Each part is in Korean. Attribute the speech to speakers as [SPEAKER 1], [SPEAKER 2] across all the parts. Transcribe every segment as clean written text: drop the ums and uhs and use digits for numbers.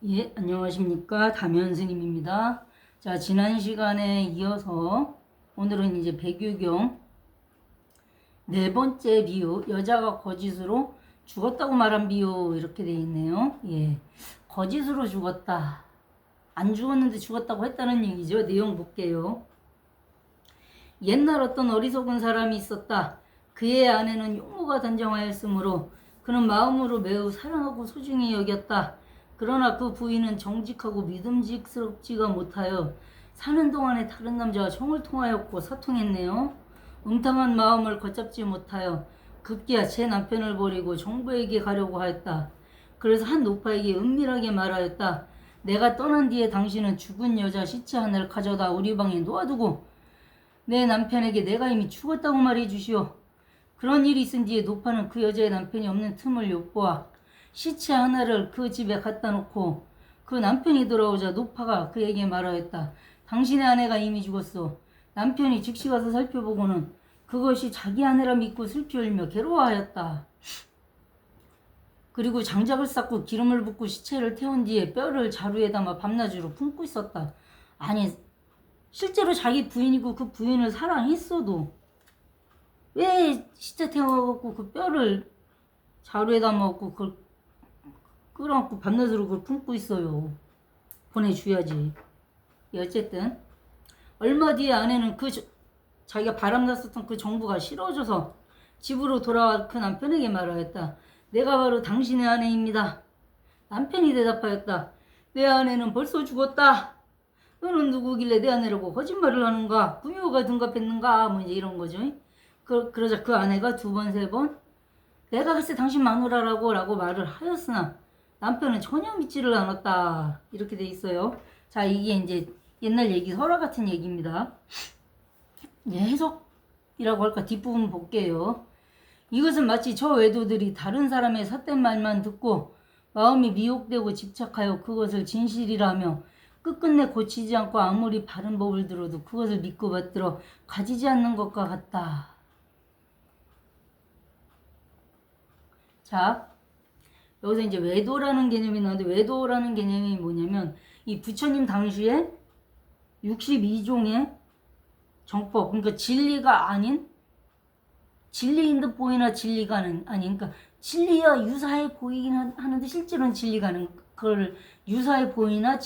[SPEAKER 1] 예, 안녕하십니까. 담현스님입니다. 자, 지난 시간에 이어서 오늘은 이제 백유경 네 번째 비유, 여자가 거짓으로 죽었다고 말한 비유 이렇게 돼 있네요. 예, 거짓으로 죽었다. 안 죽었는데 죽었다고 했다는 얘기죠. 내용 볼게요. 옛날 어떤 어리석은 사람이 있었다. 그의 아내는 용모가 단정하였으므로 그는 마음으로 매우 사랑하고 소중히 여겼다. 그러나 그 부인은 정직하고 믿음직스럽지가 못하여 사는 동안에 다른 남자와 정을 통하였고 사통했네요. 음탕한 마음을 걷잡지 못하여 급기야 제 남편을 버리고 정부에게 가려고 하였다. 그래서 한 노파에게 은밀하게 말하였다. 내가 떠난 뒤에 당신은 죽은 여자 시체 하나를 가져다 우리 방에 놓아두고 내 남편에게 내가 이미 죽었다고 말해 주시오. 그런 일이 있은 뒤에 노파는 그 여자의 남편이 없는 틈을 엿보아 시체 하나를 그 집에 갖다 놓고 그 남편이 돌아오자 노파가 그에게 말하였다. 당신의 아내가 이미 죽었소. 남편이 즉시 가서 살펴보고는 그것이 자기 아내라 믿고 슬피 울며 괴로워하였다. 그리고 장작을 쌓고 기름을 붓고 시체를 태운 뒤에 뼈를 자루에 담아 밤낮으로 품고 있었다. 아니, 실제로 자기 부인이고 그 부인을 사랑했어도 왜 시체 태워갖고 그 뼈를 자루에 담아갖고 그걸 끌어안고 밤낮으로 그걸 품고 있어요. 보내줘야지. 어쨌든 얼마 뒤에 아내는 자기가 바람났었던 그 정부가 싫어져서 집으로 돌아와 그 남편에게 말하였다. 내가 바로 당신의 아내입니다. 남편이 대답하였다. 내 아내는 벌써 죽었다. 너는 누구길래 내 아내라고 거짓말을 하는가? 구미호가 둔갑했는가? 뭐 이제 이런 거죠. 그러자 그 아내가 두 번, 세 번 내가 글쎄 당신 마누라라고 라고 말을 하였으나 남편은 전혀 믿지를 않았다. 이렇게 돼 있어요. 자, 이게 이제 옛날 얘기, 설화 같은 얘기입니다. 이제 해석이라고 할까 뒷부분 볼게요. 이것은 마치 저 외도들이 다른 사람의 삿된 말만 듣고 마음이 미혹되고 집착하여 그것을 진실이라며 끝끝내 고치지 않고 아무리 바른 법을 들어도 그것을 믿고 받들어 가지지 않는 것과 같다. 자, 여기서 이제 외도라는 개념이 나오는데 외도라는 개념이 뭐냐면 이 부처님 당시에 62종의 정법, 그러니까 진리가 아닌 진리인 듯 보이나 진리가 아닌, 그러니까 진리와 유사해 보이긴 하는데 실제로는 진리가 아닌 그걸 유사해 보이나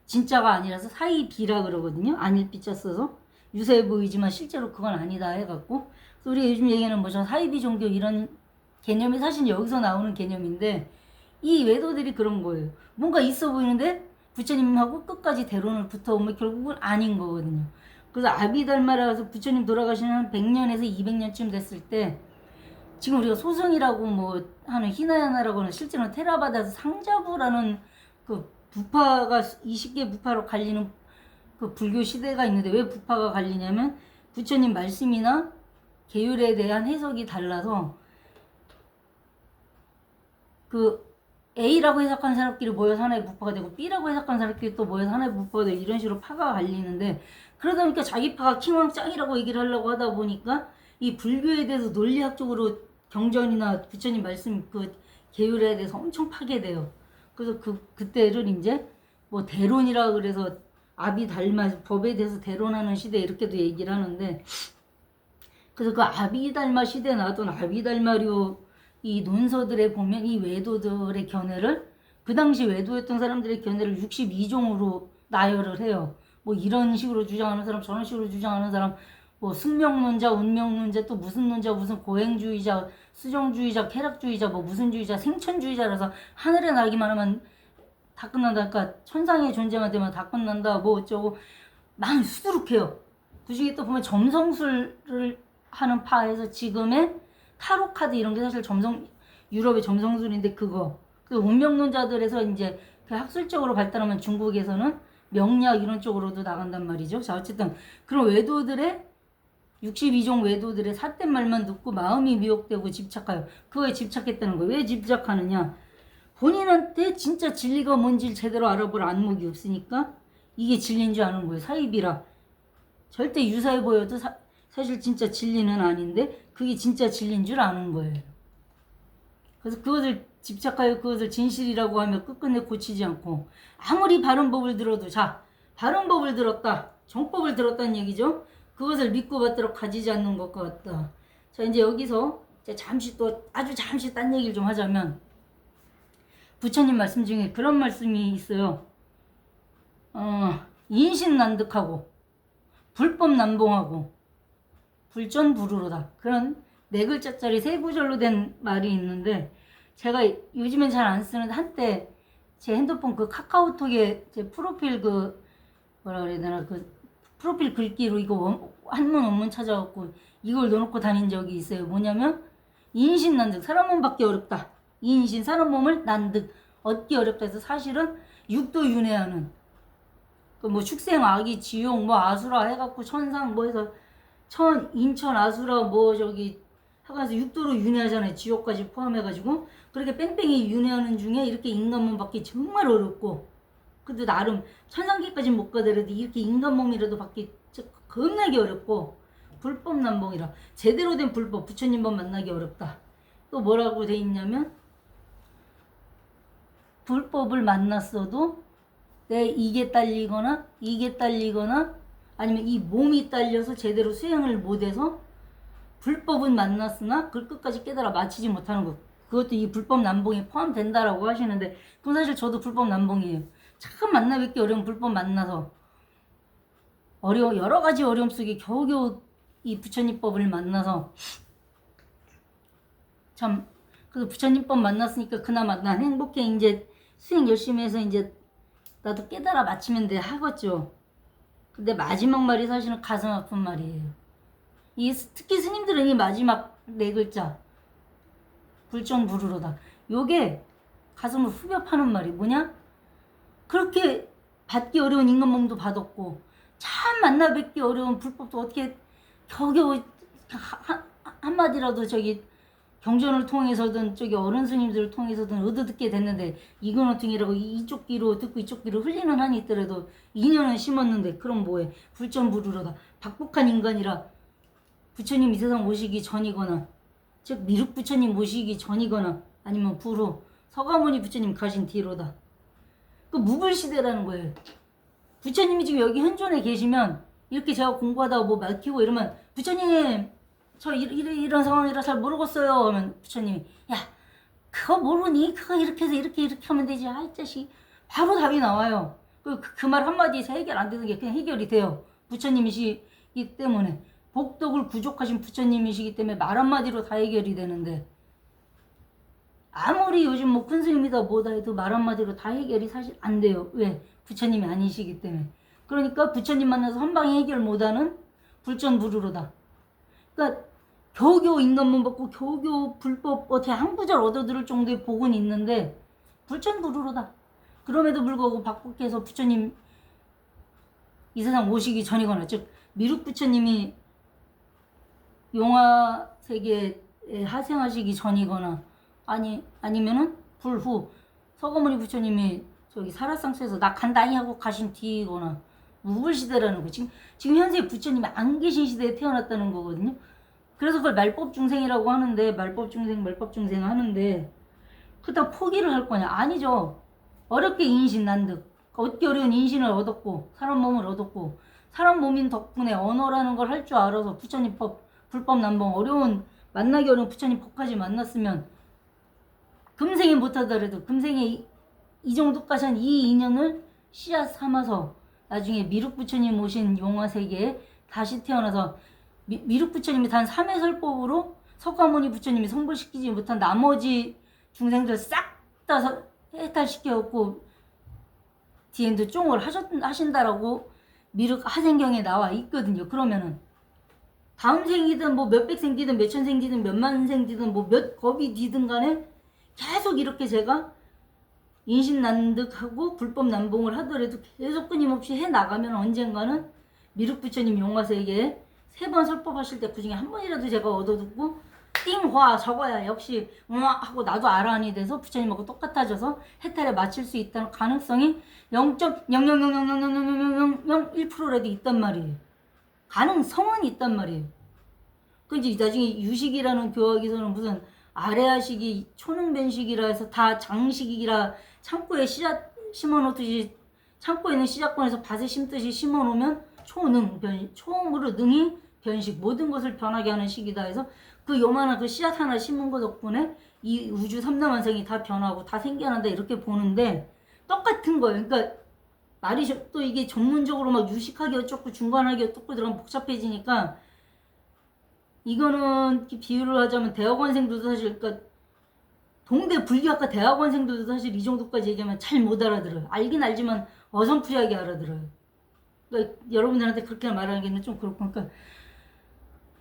[SPEAKER 1] 진짜가 아니라서 사이비라 그러거든요. 아닐 비자 써서 유사해 보이지만 실제로 그건 아니다 해갖고 우리가 요즘 얘기하는 뭐죠 사이비 종교 이런 개념이 사실 여기서 나오는 개념인데 이 외도들이 그런 거예요. 뭔가 있어 보이는데 부처님하고 끝까지 대론을 붙어오면 결국은 아닌 거거든요. 그래서 아비달마라서 부처님 돌아가시는 한 100년에서 200년쯤 됐을 때 지금 우리가 소승이라고 뭐 하는 히나야나라고 하는 실제로는 테라바다에서 상자부라는 그 부파가 20개 부파로 갈리는 그 불교 시대가 있는데 왜 부파가 갈리냐면 부처님 말씀이나 계율에 대한 해석이 달라서 그 A라고 해석한 사람끼리 모여서 하나의 부파가 되고 B라고 해석한 사람끼리 또 모여서 하나의 부파가 되고 이런 식으로 파가 갈리는데 그러다 보니까 자기 파가 킹왕짱이라고 얘기를 하려고 하다 보니까 이 불교에 대해서 논리학적으로 경전이나 부처님 말씀 그 계율에 대해서 엄청 파괴돼요. 그래서 그때를 이제 뭐 대론이라 그래서 아비달마 법에 대해서 대론하는 시대 이렇게도 얘기를 하는데 그래서 그 아비달마 시대에 나왔던 아비달마류 이 논서들에 보면 이 외도들의 견해를 그 당시 외도였던 사람들의 견해를 62종으로 나열을 해요. 뭐 이런 식으로 주장하는 사람 저런 식으로 주장하는 사람 뭐 숙명론자 운명론자 또 무슨 논자 무슨 고행주의자 수정주의자 쾌락주의자 뭐 무슨 주의자 생천주의자라서 하늘에 날기만 하면 다 끝난다. 그러니까 천상의 존재만 되면 다 끝난다. 뭐 어쩌고 많이 수두룩해요. 그 중에 또 보면 점성술을 하는 파에서 지금의 타로 카드 이런 게 사실 유럽의 점성술인데 그거 그 운명론자들에서 이제 그 학술적으로 발달하면 중국에서는 명리학 이런 쪽으로도 나간단 말이죠. 자, 어쨌든 그런 외도들의 62종 외도들의 삿된 말만 듣고 마음이 미혹되고 집착하여 그거에 집착했다는 거예요. 왜 집착하느냐? 본인한테 진짜 진리가 뭔지 제대로 알아볼 안목이 없으니까 이게 진리인 줄 아는 거예요. 사입이라 절대 유사해 보여도 사실 진짜 진리는 아닌데 그게 진짜 진리인 줄 아는 거예요. 그래서 그것을 집착하여 그것을 진실이라고 하며 끝끝내 고치지 않고 아무리 바른 법을 들어도 자 바른 법을 들었다 정법을 들었다는 얘기죠. 그것을 믿고 받도록 가지지 않는 것과 같다. 자 이제 여기서 잠시 또 아주 잠시 딴 얘기를 좀 하자면 부처님 말씀 중에 그런 말씀이 있어요. 인신난득하고 불법난봉하고 불전불우로다. 그런 네 글자짜리 세 구절로 된 말이 있는데 제가 요즘엔 잘 안 쓰는데 한때 제 핸드폰 그 카카오톡에 제 프로필 그 뭐라 그래야 되나 그 프로필 글귀로 이거 한문 원문 찾아갖고 이걸 넣어놓고 다닌 적이 있어요. 뭐냐면 인신난득 사람 몸 받기 어렵다. 인신 사람 몸을 난득 얻기 어렵다 해서 사실은 육도 윤회하는 그 뭐 축생 아기 지옥 뭐 아수라 해갖고 천상 뭐 해서 인천 아수라 뭐 저기 해가지고 육도로 윤회하잖아요. 지옥까지 포함해가지고 그렇게 뺑뺑이 윤회하는 중에 이렇게 인간 몸 받기 정말 어렵고 근데 나름 천상계까지 못 가더라도 이렇게 인간 몸이라도 받기 겁나게 어렵고 불법 난봉이라 제대로 된 불법 부처님 법 만나기 어렵다. 또 뭐라고 돼 있냐면 불법을 만났어도 내 이게 딸리거나 아니면 이 몸이 딸려서 제대로 수행을 못해서 불법은 만났으나 그걸 끝까지 깨달아 마치지 못하는 것 그것도 이 불법 난봉에 포함된다라고 하시는데 그건 사실 저도 불법 난봉이에요. 참 만나 뵙기 어려운 불법 만나서 여러 가지 어려움 속에 겨우겨우 이 부처님 법을 만나서 참 그래서 부처님 법 만났으니까 그나마 난 행복해 이제 수행 열심히 해서 이제 나도 깨달아 마치면 돼 하겠죠. 근데 마지막 말이 사실은 가슴 아픈 말이에요. 특히 스님들은 이 마지막 네 글자 불전불우로다. 요게 가슴을 후벼 파는 말이 뭐냐? 그렇게 받기 어려운 인간 몸도 받았고 참 만나 뵙기 어려운 불법도 어떻게 겨우겨우 한마디라도 저기 경전을 통해서든 저기 어른 스님들을 통해서든 얻어듣게 됐는데 이거는 등이라고 이쪽 귀로 듣고 이쪽 귀로 흘리는 한이 있더라도 인연은 심었는데 그럼 뭐해 불전불우로다. 박복한 인간이라 부처님 이 세상 오시기 전이거나 즉 미륵 부처님 오시기 전이거나 아니면 불후 서가모니 부처님 가신 뒤로다. 그 무불시대라는 거예요. 부처님이 지금 여기 현존에 계시면 이렇게 제가 공부하다가 뭐 막히고 이러면 부처님 저 이런 상황이라 잘 모르겠어요 하면 부처님이 야 그거 모르니? 그거 이렇게 해서 이렇게 하면 되지. 아이 자식 바로 답이 나와요. 그 말 한마디에서 해결 안 되는 게 그냥 해결이 돼요. 부처님이시기 때문에 복덕을 부족하신 부처님이시기 때문에 말 한마디로 다 해결이 되는데 아무리 요즘 뭐 큰 스님이다 뭐다 해도 말 한마디로 다 해결이 사실 안 돼요. 왜? 부처님이 아니시기 때문에. 그러니까 부처님 만나서 한 방에 해결 못하는 불전불우로다. 그러니까 겨우겨우 인간몸 받고 겨우겨우 불법 어떻게 한 구절 얻어들을 정도의 복은 있는데 불전불우로다. 그럼에도 불구하고 박복해서 부처님 이 세상 오시기 전이거나 즉 미륵 부처님이 용화세계에 하생하시기 전이거나 아니면은 불후 서가모니 부처님이 저기 사라상수에서 나 간다니 하고 가신 뒤이거나 무불시대라는 거. 지금 현재 부처님이 안 계신 시대에 태어났다는 거거든요. 그래서 그걸 말법중생이라고 하는데 말법중생 하는데 그렇다고 포기를 할 거냐? 아니죠. 어렵게 인신난득 얻기 어려운 인신을 얻었고 사람 몸을 얻었고 사람 몸인 덕분에 언어라는 걸 할 줄 알아서 부처님 법 불법 난봉 어려운 만나기 어려운 부처님 법까지 만났으면 금생에 못하더라도 금생에 이 정도까지 한 이 인연을 씨앗 삼아서 나중에 미륵 부처님 오신 용화세계에 다시 태어나서 미륵 부처님이 단 3회설법으로 석가모니 부처님이 성불시키지 못한 나머지 중생들 싹 다 해탈시켜갖고 뒤엔도 쫑을 하신다라고 미륵 하생경에 나와 있거든요. 그러면은 다음 생이든 뭐 몇백 생디든 몇천 생디든 몇만 생디든 뭐 몇 겁이 뒤든 간에 계속 이렇게 제가 인신난득하고 불법 난봉을 하더라도 계속 끊임없이 해나가면 언젠가는 미륵 부처님 용화세계에 3번 설법하실 때 그중에 한 번이라도 제가 얻어듣고 띵화 저거야 역시 하고 나도 아라한이 돼서 부처님하고 똑같아져서 해탈에 맞출 수 있다는 가능성이 0.000000001%라도 있단 말이에요. 가능성은 있단 말이에요. 그 이제 나중에 유식이라는 교학에서는 무슨 아래아식이 초능변식이라 해서 다 장식이라 창고에 씨앗 심어놓듯이 창고에 있는 씨앗권에서 밭에 심듯이 심어놓으면 초음으로 능이 변식 모든 것을 변하게 하는 식이다 해서 그 요만한 그 씨앗 하나 심은 거 덕분에 이 우주 삼라만상이 다 변하고 다 생겨난다 이렇게 보는데 똑같은 거예요. 그러니까 말이 또 이게 전문적으로 막 유식하게 어쩌고 중간하게 어쩌고 들어가면 복잡해지니까 이거는 비유를 하자면 대학원생들도 사실 그러니까 동대 불교학과 대학원생들도 사실 이 정도까지 얘기하면 잘 못 알아들어요. 알긴 알지만 어설프하게 알아들어요. 그러니까 여러분들한테 그렇게 말하기는 좀 그렇고 그러니까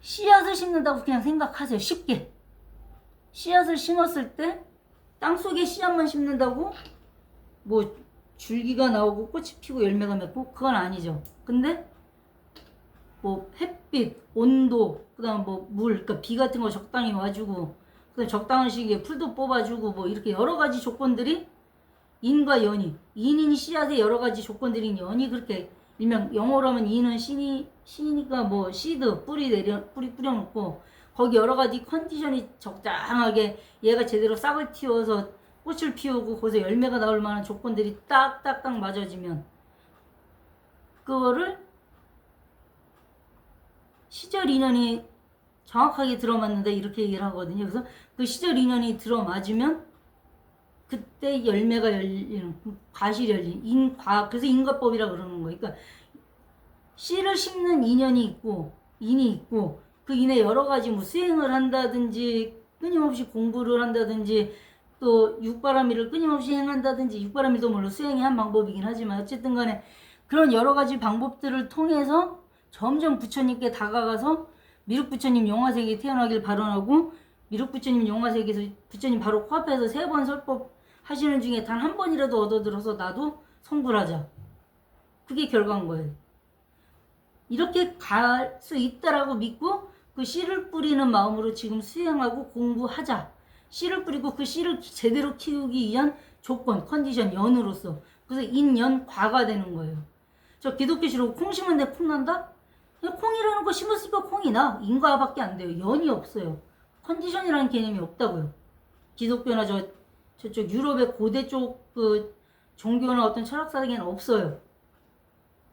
[SPEAKER 1] 씨앗을 심는다고 그냥 생각하세요. 쉽게. 씨앗을 심었을 때 땅속에 씨앗만 심는다고 뭐 줄기가 나오고 꽃이 피고 열매가 맺고 그건 아니죠. 근데 뭐 햇빛, 온도, 그다음 뭐 물, 그러니까 비 같은 거 적당히 와주고 그다음 적당한 시기에 풀도 뽑아주고 뭐 이렇게 여러 가지 조건들이 인과 연이 인인 씨앗의 여러 가지 조건들인 연이 그렇게 일명 영어로 하면 인은 신이니까 뭐 씨드 뿌리 뿌려놓고 거기 여러 가지 컨디션이 적당하게 얘가 제대로 싹을 틔워서 꽃을 피우고 거기서 열매가 나올 만한 조건들이 딱딱딱 맞아지면 그거를 시절 인연이 정확하게 들어맞는데 이렇게 얘기를 하거든요. 그래서 그 시절 인연이 들어맞으면 그때 열매가 열리는 과실이 열리는 그래서 인과법이라 그러는 거예요. 그러니까 씨를 심는 인연이 있고 인이 있고 그 인에 여러 가지 뭐 수행을 한다든지 끊임없이 공부를 한다든지 또 육바라밀을 끊임없이 행한다든지 육바라밀도 물론 수행의 한 방법이긴 하지만 어쨌든 간에 그런 여러 가지 방법들을 통해서 점점 부처님께 다가가서 미륵부처님 용화세계에 태어나길 발언하고 미륵부처님 용화세계에서 부처님 바로 코앞에서 3번 설법 하시는 중에 단 한 번이라도 얻어들어서 나도 성불하자. 그게 결과인 거예요. 이렇게 갈 수 있다라고 믿고 그 씨를 뿌리는 마음으로 지금 수행하고 공부하자. 씨를 뿌리고 그 씨를 제대로 키우기 위한 조건, 컨디션, 연으로서. 그래서 인연과가 되는 거예요. 저 기독교시로 콩 심은데 콩 난다? 콩이라는 거 심었으니까 콩이 나. 인과밖에 안 돼요. 연이 없어요. 컨디션이라는 개념이 없다고요. 기독교나 저쪽 유럽의 고대 쪽 그 종교나 어떤 철학사에게는 없어요.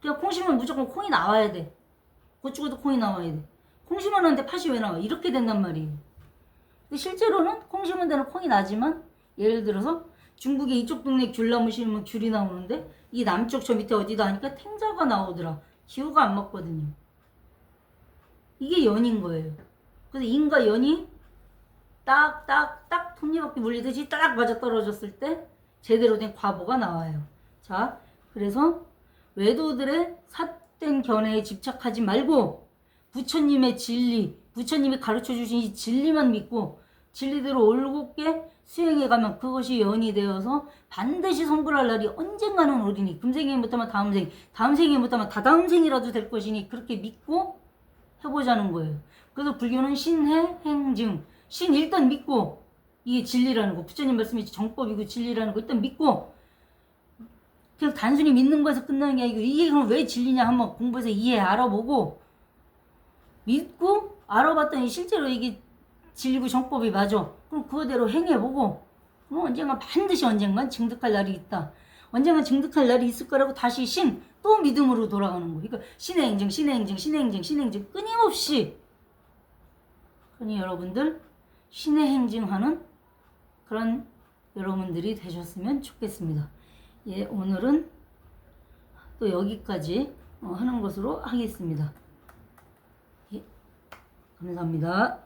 [SPEAKER 1] 그냥 콩 심으면 무조건 콩이 나와야 돼. 고추고도 콩이 나와야 돼. 콩 심었는데 팥이 왜 나와? 이렇게 된단 말이에요. 근데 실제로는 콩 심은 데는 콩이 나지만 예를 들어서 중국의 이쪽 동네 귤나무 심으면 귤이 나오는데 이 남쪽 저 밑에 어디다 하니까 탱자가 나오더라. 기후가 안 맞거든요. 이게 연인 거예요. 그래서 인과 연이 딱 톱니바퀴 물리듯이 딱 맞아 떨어졌을 때 제대로 된 과보가 나와요. 자, 그래서 외도들의 삿된 견해에 집착하지 말고 부처님의 진리, 부처님이 가르쳐 주신 이 진리만 믿고 진리대로 올곧게 수행해가면 그것이 연이 되어서 반드시 성불할 날이 언젠가는 오리니 금생에 못하면 다음 생, 다음 생에 못하면 다다음 생이라도 될 것이니 그렇게 믿고 해보자는 거예요. 그래서 불교는 신해, 행증, 신 일단 믿고 이게 진리라는 거, 부처님 말씀이 정법이고 진리라는 거 일단 믿고 그냥 단순히 믿는 거에서 끝나는 게 아니고 이게 그럼 왜 진리냐 한번 공부해서 알아보고 믿고 알아봤더니 실제로 이게 진리고 정법이 맞아. 그럼 그거대로 행해보고 그럼 언젠가 반드시 언젠간 증득할 날이 있다. 언젠가 증득할 날이 있을 거라고 다시 또 믿음으로 돌아가는 거예요. 그러니까 신의 행증 끊임없이 그러니 여러분들 신의 행증하는 그런 여러분들이 되셨으면 좋겠습니다. 예, 오늘은 또 여기까지 하는 것으로 하겠습니다. 예, 감사합니다.